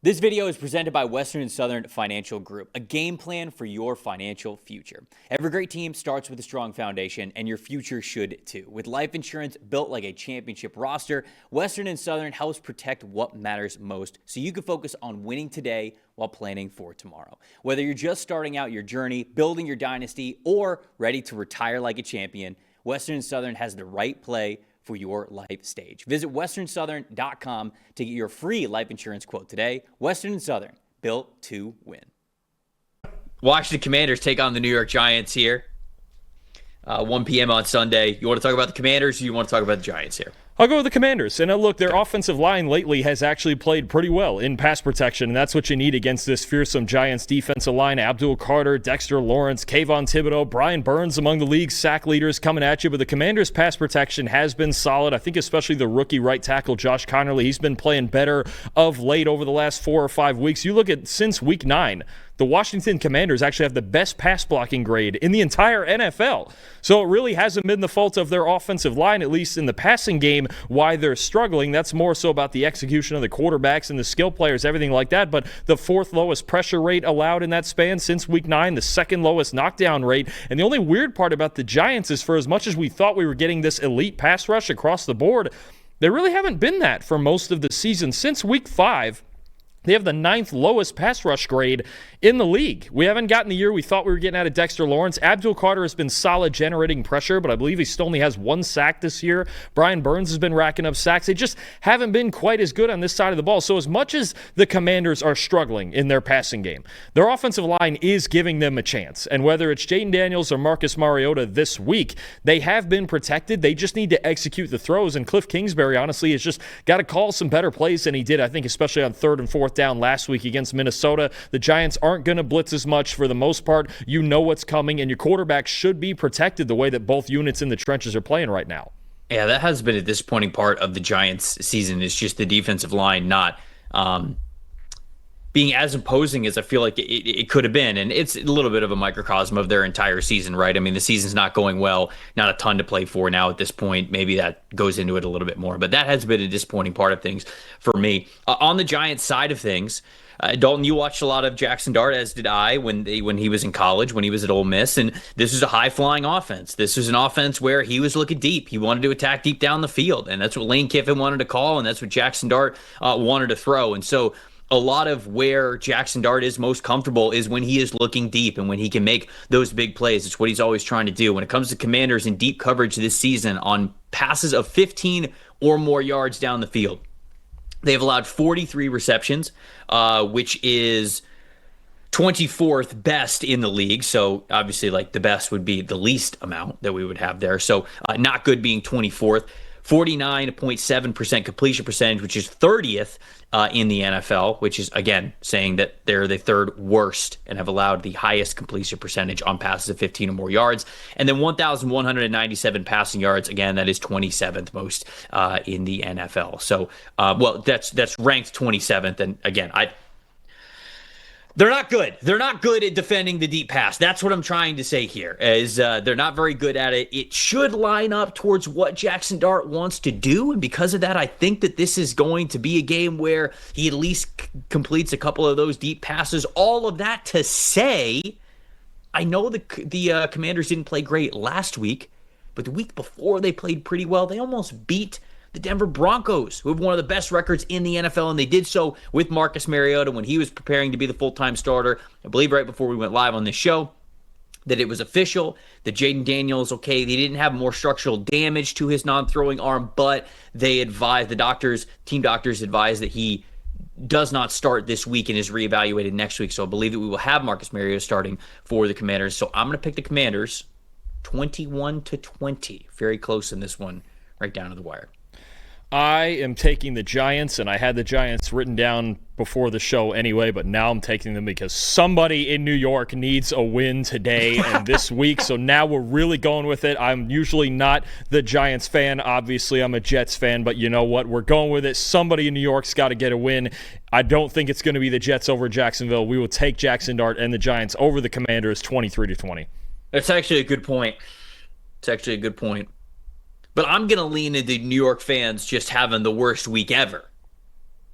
This video is presented by Western and Southern Financial Group, a game plan for your financial future. Every great team starts with a strong foundation, and your future should too. With life insurance built like a championship roster, Western and Southern helps protect what matters most so you can focus on winning today while planning for tomorrow. Whether you're just starting out your journey, building your dynasty, or ready to retire like a champion, Western and Southern has the right play for your life stage. Visit westernsouthern.com to get your free life insurance quote today. Western and Southern, built to win. Washington Commanders take on the New York Giants here. 1 p.m. on Sunday. You want to talk about the Commanders, or you want to talk about the Giants here? I'll go with the Commanders. And look, their offensive line lately has actually played pretty well in pass protection, and that's what you need against this fearsome Giants defensive line. Abdul Carter, Dexter Lawrence, Kayvon Thibodeau, Brian Burns among the league's sack leaders coming at you. But the Commanders' pass protection has been solid. I think especially the rookie right tackle, Josh Connerly, he's been playing better of late over the last 4 or 5 weeks. You look at since week 9, the Washington Commanders actually have the best pass blocking grade in the entire NFL. So it really hasn't been the fault of their offensive line, at least in the passing game, why they're struggling. That's more so about the execution of the quarterbacks and the skill players, everything like that. But the 4th lowest pressure rate allowed in that span since week 9, the 2nd lowest knockdown rate. And the only weird part about the Giants is, for as much as we thought we were getting this elite pass rush across the board, they really haven't been that for most of the season. Since week 5, they have the 9th lowest pass rush grade in the league. We haven't gotten the year we thought we were getting out of Dexter Lawrence. Abdul Carter has been solid generating pressure, but I believe he still only has 1 sack this year. Brian Burns has been racking up sacks. They just haven't been quite as good on this side of the ball. So as much as the Commanders are struggling in their passing game, their offensive line is giving them a chance. And whether it's Jaden Daniels or Marcus Mariota this week, they have been protected. They just need to execute the throws. And Cliff Kingsbury, honestly, has just got to call some better plays than he did, I think, especially on 3rd and 4th down last week against Minnesota. The Giants aren't going to blitz as much for the most part. You know what's coming, and your quarterback should be protected the way that both units in the trenches are playing right now. Yeah, that has been a disappointing part of the Giants season, is just the defensive line not being as imposing as I feel like it could have been. And it's a little bit of a microcosm of their entire season, right? I mean, the season's not going well, not a ton to play for now at this point. Maybe that goes into it a little bit more, but that has been a disappointing part of things for me. On the Giants side of things, Dalton, you watched a lot of Jackson Dart, as did I, when he was in college, when he was at Ole Miss, and this was a high-flying offense. This was an offense where he was looking deep. He wanted to attack deep down the field, and that's what Lane Kiffin wanted to call, and that's what Jackson Dart wanted to throw. And so a lot of where Jackson Dart is most comfortable is when he is looking deep and when he can make those big plays. It's what he's always trying to do. When it comes to Commanders in deep coverage this season on passes of 15 or more yards down the field, they've allowed 43 receptions, which is 24th best in the league. So obviously, like, the best would be the least amount that we would have there. So not good being 24th. 49.7% completion percentage, which is 30th in the NFL, which is, again, saying that they're the 3rd worst and have allowed the highest completion percentage on passes of 15 or more yards. And then 1,197 passing yards. Again, that is 27th most in the NFL. So, that's ranked 27th. And again, they're not good. They're not good at defending the deep pass. That's what I'm trying to say here, is they're not very good at it. It should line up towards what Jackson Dart wants to do, and because of that, I think that this is going to be a game where he at least completes a couple of those deep passes. All of that to say, I know the Commanders didn't play great last week, but the week before they played pretty well. They almost beat the Denver Broncos, who have one of the best records in the NFL, and they did so with Marcus Mariota when he was preparing to be the full-time starter. I believe right before we went live on this show that it was official that Jaden Daniels, okay, he didn't have more structural damage to his non-throwing arm, but they advised, team doctors advised that he does not start this week and is reevaluated next week. So I believe that we will have Marcus Mariota starting for the Commanders. So I'm going to pick the Commanders 21-20. Very close in this one, right down to the wire. I am taking the Giants, and I had the Giants written down before the show anyway, but now I'm taking them because somebody in New York needs a win today and this week, so now we're really going with it. I'm usually not the Giants fan. Obviously, I'm a Jets fan, but you know what? We're going with it. Somebody in New York's got to get a win. I don't think it's going to be the Jets over Jacksonville. We will take Jackson Dart and the Giants over the Commanders 23-20. That's actually a good point. But I'm going to lean into New York fans just having the worst week ever.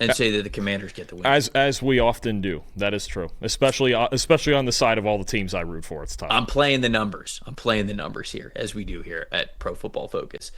and say that the Commanders get the win. As we often do. That is true, especially on the side of all the teams I root for. It's tough. I'm playing the numbers. I'm playing the numbers here, as we do here at Pro Football Focus.